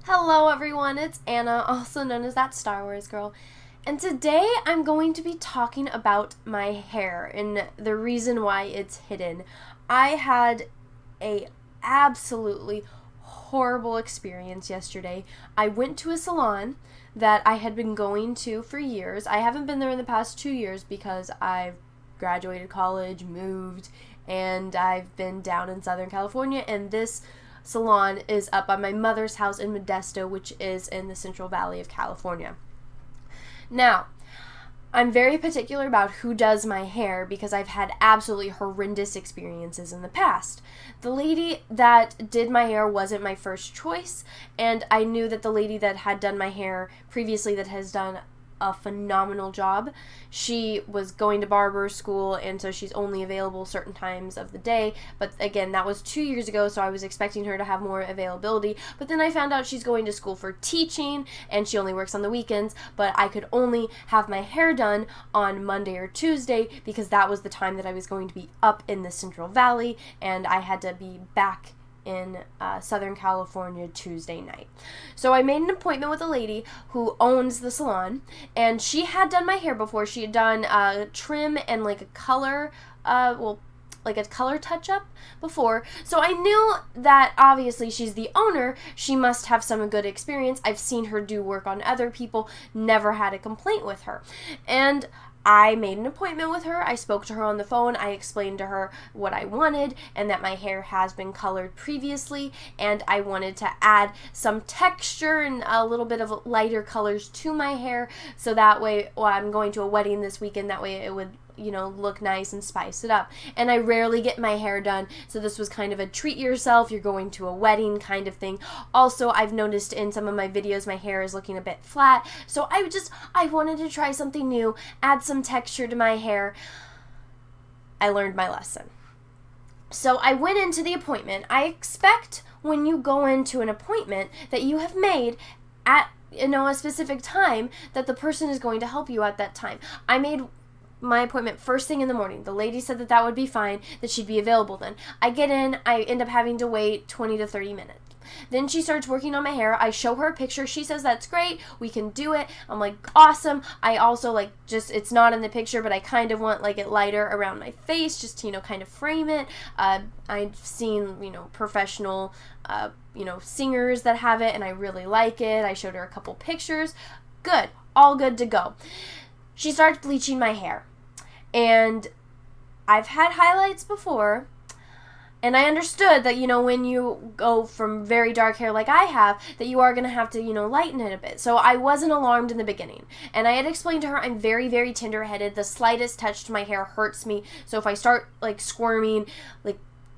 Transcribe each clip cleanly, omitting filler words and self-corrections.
Hello everyone, it's Anna, also known as that Star Wars girl, and today I'm going to be talking about my hair and the reason why it's hidden. I had a absolutely horrible experience yesterday. I went to a salon that I had been going to for years. I haven't been there in the past 2 years because I've graduated college, moved, and I've been down in Southern California, and this salon is up by my mother's house in Modesto, which is in the Central Valley of California. Now, I'm very particular about who does my hair because I've had absolutely horrendous experiences in the past. The lady that did my hair wasn't my first choice, and I knew that the lady that had done my hair previously that has done a phenomenal job. She was going to barber school, and so she's only available certain times of the day, but again, that was 2 years ago, so I was expecting her to have more availability. But then I found out she's going to school for teaching and she only works on the weekends, but I could only have my hair done on Monday or Tuesday because that was the time that I was going to be up in the Central Valley, and I had to be back in Southern California Tuesday night. So I made an appointment with a lady who owns the salon, and she had done my hair before. She had done trim and like a color, like a color touch-up before. So I knew that obviously she's the owner. She must have some good experience. I've seen her do work on other people, never had a complaint with her. And I made an appointment with her. I spoke to her on the phone. I explained to her what I wanted and that my hair has been colored previously, and I wanted to add some texture and a little bit of lighter colors to my hair, so that way, I'm going to a wedding this weekend, that way it would look nice and spice it up. And I rarely get my hair done, so this was kind of a treat yourself, you're going to a wedding kind of thing. Also, I've noticed in some of my videos my hair is looking a bit flat, so I wanted to try something new, add some texture to my hair. I learned my lesson. So I went into the appointment. I expect when you go into an appointment that you have made at a specific time, that the person is going to help you at that time. I made my appointment first thing in the morning. The lady said that would be fine, that she'd be available then. I get in, I end up having to wait 20 to 30 minutes. Then she starts working on my hair. I show her a picture. She says, that's great, we can do it. I'm like, awesome. I also it's not in the picture, but I kind of want it lighter around my face, just to, kind of frame it. I've seen, professional, singers that have it, and I really like it. I showed her a couple pictures. Good. All good to go. She starts bleaching my hair. And I've had highlights before, and I understood that, when you go from very dark hair like I have, that you are going to have to, lighten it a bit. So I wasn't alarmed in the beginning. And I had explained to her I'm very, very tender-headed. The slightest touch to my hair hurts me. So if I start, squirming,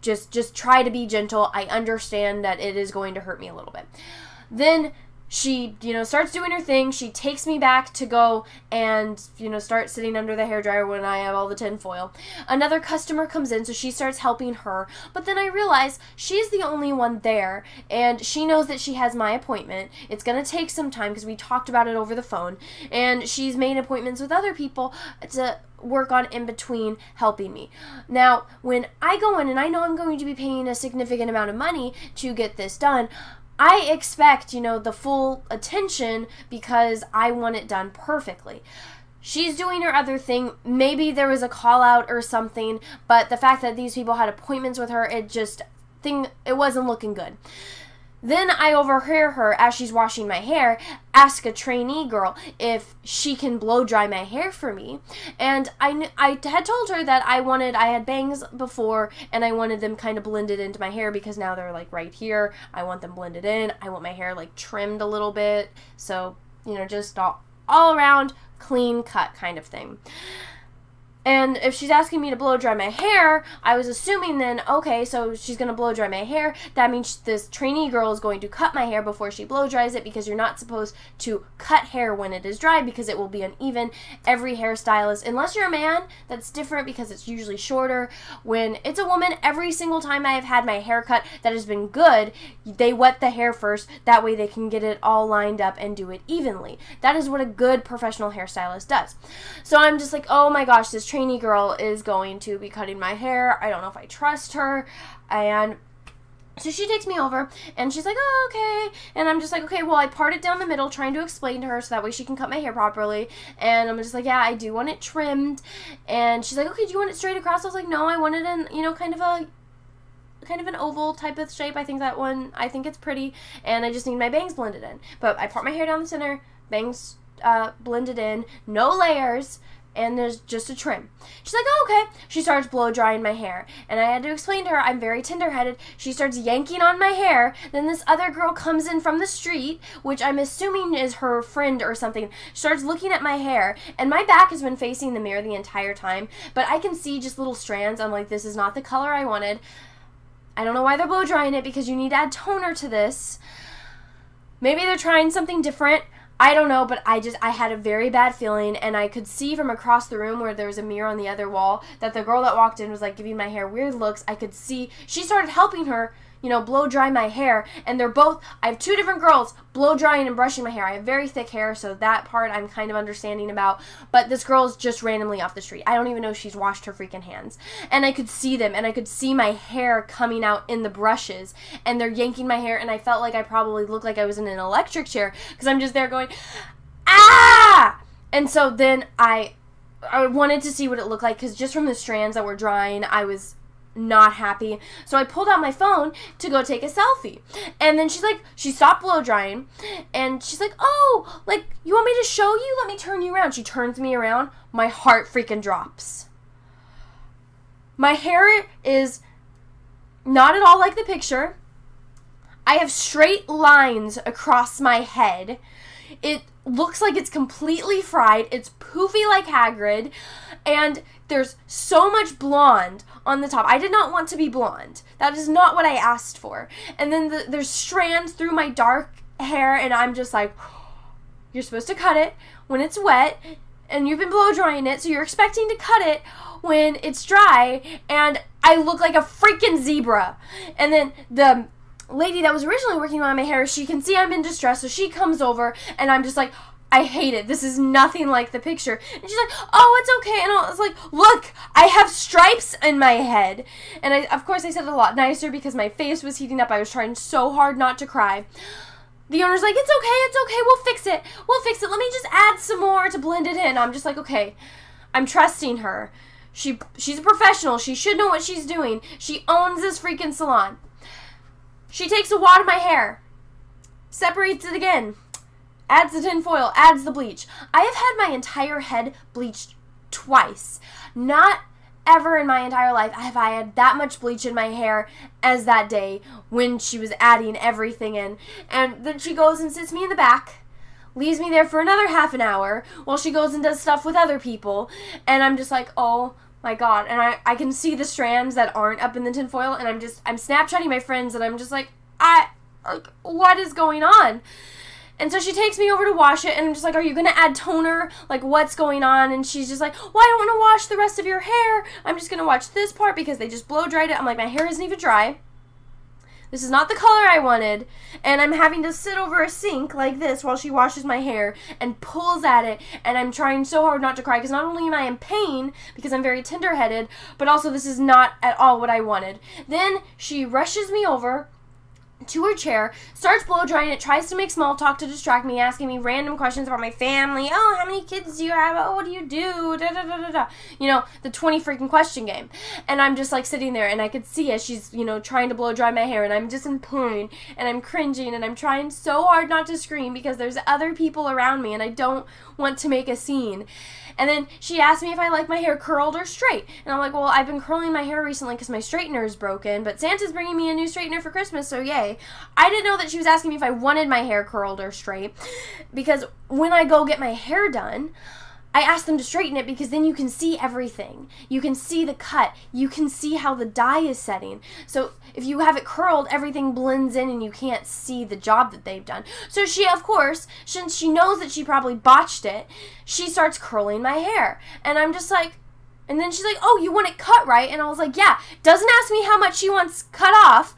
just try to be gentle. I understand that it is going to hurt me a little bit. Then she, starts doing her thing. She takes me back to go and, start sitting under the hairdryer when I have all the tinfoil. Another customer comes in, so she starts helping her. But then I realize she's the only one there, and she knows that she has my appointment. It's going to take some time because we talked about it over the phone. And she's made appointments with other people to work on in between helping me. Now, when I go in and I know I'm going to be paying a significant amount of money to get this done, I expect, the full attention because I want it done perfectly. She's doing her other thing. Maybe there was a call out or something, but the fact that these people had appointments with her, it wasn't looking good. Then I overhear her, as she's washing my hair, ask a trainee girl if she can blow dry my hair for me. And I had told her that I had bangs before, and I wanted them kind of blended into my hair because now they're right here. I want them blended in. I want my hair trimmed a little bit. So, just all around clean cut kind of thing. And if she's asking me to blow dry my hair, I was assuming then, okay, so she's going to blow dry my hair. That means this trainee girl is going to cut my hair before she blow dries it, because you're not supposed to cut hair when it is dry because it will be uneven. Every hairstylist, unless you're a man, that's different because it's usually shorter. When it's a woman, every single time I have had my hair cut that has been good, they wet the hair first. That way they can get it all lined up and do it evenly. That is what a good professional hairstylist does. So I'm just like, oh my gosh, this trainee girl is going to be cutting my hair. I don't know if I trust her. And So she takes me over, and she's like, oh, okay. And I'm just like, okay, well, I part it down the middle, trying to explain to her so that way she can cut my hair properly. And I'm just like, yeah, I do want it trimmed. And she's like, okay, do you want it straight across? I was like, no, I want it in, kind of an oval type of shape. I think it's pretty. And I just need my bangs blended in. But I part my hair down the center, bangs blended in, no layers, and there's just a trim. She's like, oh, okay. She starts blow drying my hair. And I had to explain to her, I'm very tender-headed. She starts yanking on my hair. Then this other girl comes in from the street, which I'm assuming is her friend or something, starts looking at my hair. And my back has been facing the mirror the entire time. But I can see just little strands. I'm like, this is not the color I wanted. I don't know why they're blow drying it, because you need to add toner to this. Maybe they're trying something different. I don't know, but I had a very bad feeling, and I could see from across the room where there was a mirror on the other wall that the girl that walked in was, like, giving my hair weird looks. I could see, she started helping her, blow dry my hair, and I have two different girls blow drying and brushing my hair. I have very thick hair, so that part I'm kind of understanding about, but this girl's just randomly off the street. I don't even know if she's washed her freaking hands. And I could see them, and I could see my hair coming out in the brushes, and they're yanking my hair, and I felt like I probably looked like I was in an electric chair, because I'm just there going, ah! And so then I wanted to see what it looked like, because just from the strands that were drying, I was not happy. So I pulled out my phone to go take a selfie. And then she stopped blow drying, and she's like, oh, like, you want me to show you? Let me turn you around. She turns me around. My heart freaking drops. My hair is not at all like the picture. I have straight lines across my head. It looks like it's completely fried. It's poofy like Hagrid. And there's so much blonde on the top. I did not want to be blonde. That is not what I asked for. And then there's strands through my dark hair, and I'm just like, you're supposed to cut it when it's wet, and you've been blow drying it, so you're expecting to cut it when it's dry, and I look like a freaking zebra. And then the lady that was originally working on my hair, she can see I'm in distress, so she comes over, and I'm just like, I hate it. This is nothing like the picture. And she's like, oh, it's okay. And I was like, look, I have stripes in my head. And of course I said it a lot nicer because my face was heating up. I was trying so hard not to cry. The owner's like, it's okay, we'll fix it. Let me just add some more to blend it in. I'm just like, okay, I'm trusting her. She's a professional. She should know what she's doing. She owns this freaking salon. She takes a wad of my hair, separates it again, adds the tin foil, adds the bleach. I have had my entire head bleached twice. Not ever in my entire life have I had that much bleach in my hair as that day when she was adding everything in. And then she goes and sits me in the back, leaves me there for another half an hour while she goes and does stuff with other people. And I'm just like, oh my God. And I can see the strands that aren't up in the tin foil, and I'm Snapchatting my friends, and I'm just like, what is going on? And so she takes me over to wash it, and I'm just like, are you going to add toner? Like, what's going on? And she's just like, well, I don't want to wash the rest of your hair. I'm just going to wash this part because they just blow dried it. I'm like, my hair isn't even dry. This is not the color I wanted. And I'm having to sit over a sink like this while she washes my hair and pulls at it. And I'm trying so hard not to cry because not only am I in pain because I'm very tender-headed, but also this is not at all what I wanted. Then she rushes me over to her chair, starts blow drying it, tries to make small talk to distract me, asking me random questions about my family. Oh, how many kids do you have? Oh, what do you do? Da, da, da, da, da. You know, the 20 freaking question game. And I'm just like sitting there, and I could see as she's, trying to blow dry my hair, and I'm just in pain, and I'm cringing, and I'm trying so hard not to scream because there's other people around me, and I don't want to make a scene. And then she asked me if I like my hair curled or straight. And I'm like, well, I've been curling my hair recently because my straightener is broken, but Santa's bringing me a new straightener for Christmas, so yay. I didn't know that she was asking me if I wanted my hair curled or straight, because when I go get my hair done, I ask them to straighten it because then you can see everything. You can see the cut. You can see how the dye is setting. So if you have it curled, everything blends in and you can't see the job that they've done. So she, of course, since she knows that she probably botched it, she starts curling my hair. And I'm just like, and then she's like, oh, you want it cut, right? And I was like, yeah. Doesn't ask me how much she wants cut off.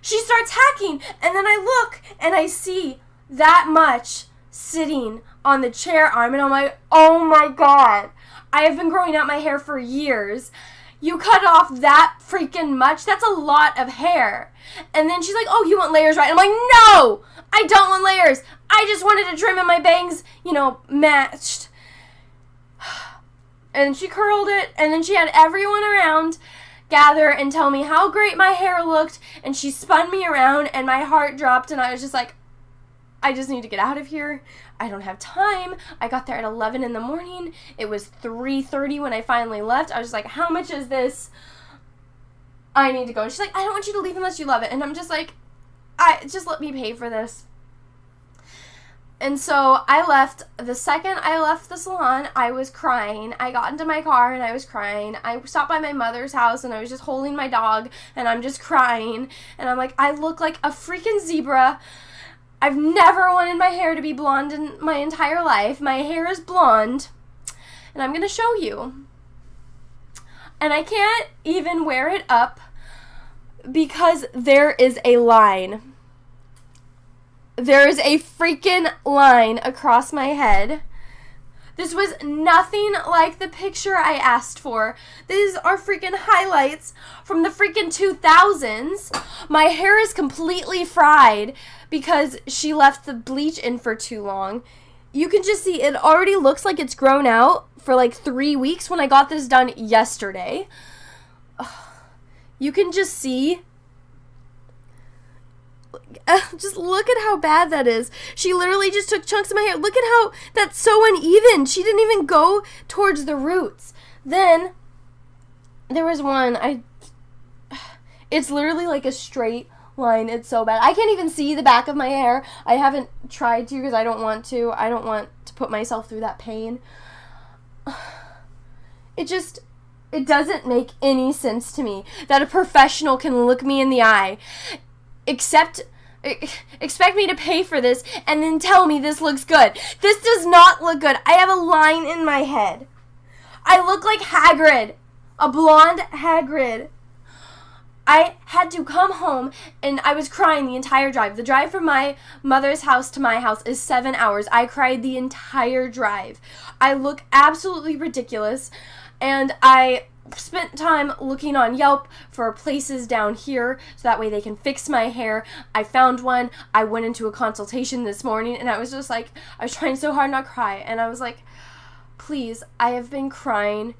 She starts hacking. And then I look and I see that much sitting on the chair arm, and I'm like, oh my God, I have been growing out my hair for years. you cut off that freaking much? That's a lot of hair. And then she's like, oh, you want layers, right? I'm like, no, I don't want layers. I just wanted to trim and my bangs, you know, matched. And she curled it, and then she had everyone around gather and tell me how great my hair looked, and she spun me around, and my heart dropped, and I was just like, I just need to get out of here. I don't have time. I got there at 11 in the morning. It was 3:30 when I finally left. I was just like, how much is this? I need to go. She's like, I don't want you to leave unless you love it. And I'm just like, just let me pay for this. And so I left. The second I left the salon, I was crying. I got into my car and I was crying. I stopped by my mother's house and I was just holding my dog and I'm just crying. And I'm like, I look like a freaking zebra. I've never wanted my hair to be blonde in my entire life. My hair is blonde, and I'm going to show you. And I can't even wear it up because there is a line. There is a freaking line across my head. This was nothing like the picture I asked for. These are freaking highlights from the freaking 2000s. My hair is completely fried because she left the bleach in for too long. You can just see it already looks like it's grown out for like 3 weeks when I got this done yesterday. You can just see. Just look at how bad that is. She literally just took chunks of my hair. Look at how that's so uneven. She didn't even go towards the roots. Then there was one. It's literally like a straight line. It's so bad. I can't even see the back of my hair. I haven't tried to because I don't want to. I don't want to put myself through that pain. It doesn't make any sense to me that a professional can look me in the eye, expect me to pay for this, and then tell me this looks good. This does not look good. I have a line in my head. I look like Hagrid, a blonde Hagrid. I had to come home, and I was crying the entire drive. The drive from my mother's house to my house is 7 hours. I cried the entire drive. I look absolutely ridiculous, and I spent time looking on Yelp for places down here so that way they can fix my hair. I found one. I went into a consultation this morning, and I was just like, I was trying so hard not to cry, and I was like, please, I have been crying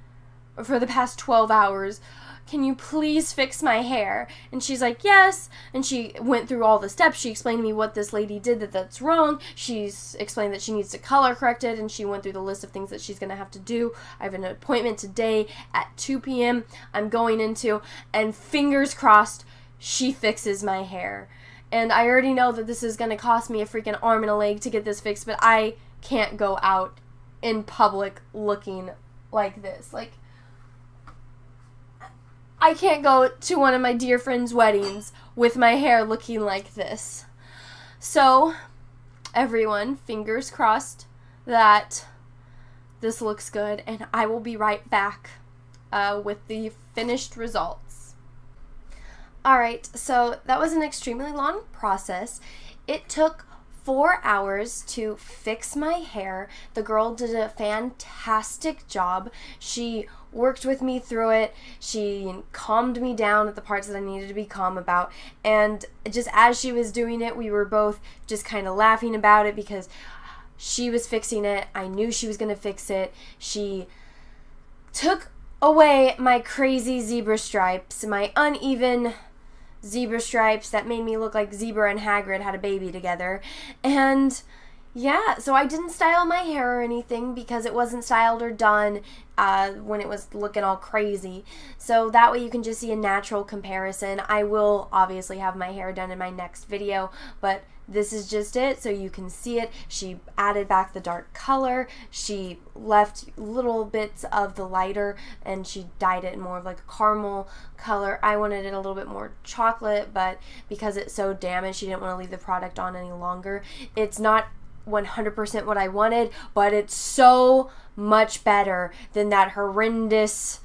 for the past 12 hours. Can you please fix my hair? And she's like, yes. And she went through all the steps. She explained to me what this lady did that's wrong. She's explained that she needs to color correct it, and she went through the list of things that she's going to have to do. I have an appointment today at 2 p.m. I'm going into, and fingers crossed, she fixes my hair. And I already know that this is going to cost me a freaking arm and a leg to get this fixed, but I can't go out in public looking like this. Like, I can't go to one of my dear friends' weddings with my hair looking like this. So, everyone, fingers crossed that this looks good, and I will be right back with the finished results. Alright, so that was an extremely long process. It took 4 hours to fix my hair. The girl did a fantastic job. She worked with me through it. She calmed me down at the parts that I needed to be calm about. And just as she was doing it, we were both just kind of laughing about it because she was fixing it. I knew she was going to fix it. She took away my crazy zebra stripes, my uneven zebra stripes that made me look like Zebra and Hagrid had a baby together. And yeah, so I didn't style my hair or anything because it wasn't styled or done when it was looking all crazy. So that way you can just see a natural comparison. I will obviously have my hair done in my next video, but this is just it so you can see it. She added back the dark color. She left little bits of the lighter and she dyed it in more of like a caramel color. I wanted it a little bit more chocolate, but because it's so damaged, she didn't want to leave the product on any longer. It's not 100% what I wanted, but it's so much better than that horrendous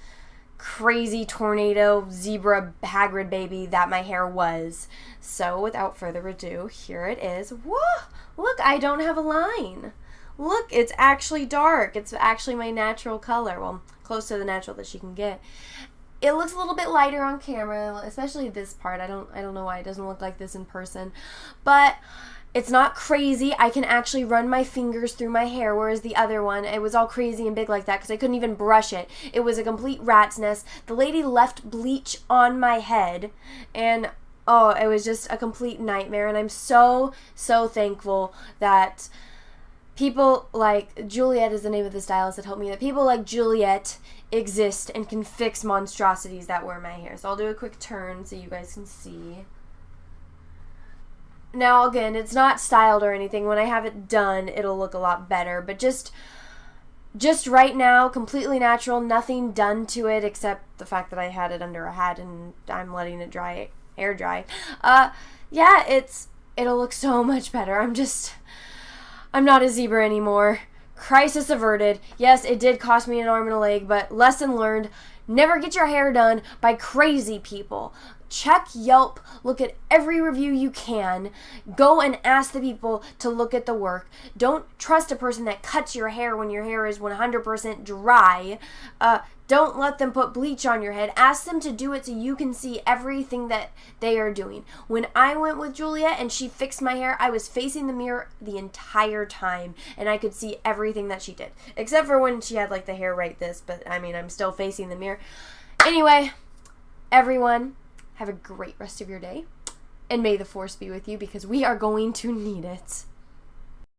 crazy tornado zebra Hagrid baby that my hair was. So without further ado, here it is. Whoa! Look, I don't have a line. Look, it's actually dark. It's actually my natural color. Well, close to the natural that she can get. it looks a little bit lighter on camera, especially this part. I don't know why it doesn't look like this in person. But it's not crazy. I can actually run my fingers through my hair, whereas the other one, it was all crazy and big like that because I couldn't even brush it. It was a complete rat's nest. The lady left bleach on my head, and oh, it was just a complete nightmare. And I'm so thankful that people like Juliet is the name of the stylist that helped me, that people like Juliet exist and can fix monstrosities that were in my hair. So I'll do a quick turn so you guys can see. Now, again, it's not styled or anything. When I have it done, it'll look a lot better. But just right now, completely natural, nothing done to it except the fact that I had it under a hat and I'm letting it air dry. Yeah, it'll look so much better. I'm not a zebra anymore. Crisis averted. Yes, it did cost me an arm and a leg, but lesson learned. Never get your hair done by crazy people. Check Yelp, look at every review you can, go and ask the people to look at the work. Don't trust a person that cuts your hair when your hair is 100% dry. Don't let them put bleach on your head. Ask them to do it so you can see everything that they are doing. When I went with Julia and she fixed my hair, I was facing the mirror the entire time and I could see everything that she did. Except for when she had like the hair right this, but I mean, I'm still facing the mirror. Anyway, everyone, have a great rest of your day, and may the force be with you because we are going to need it.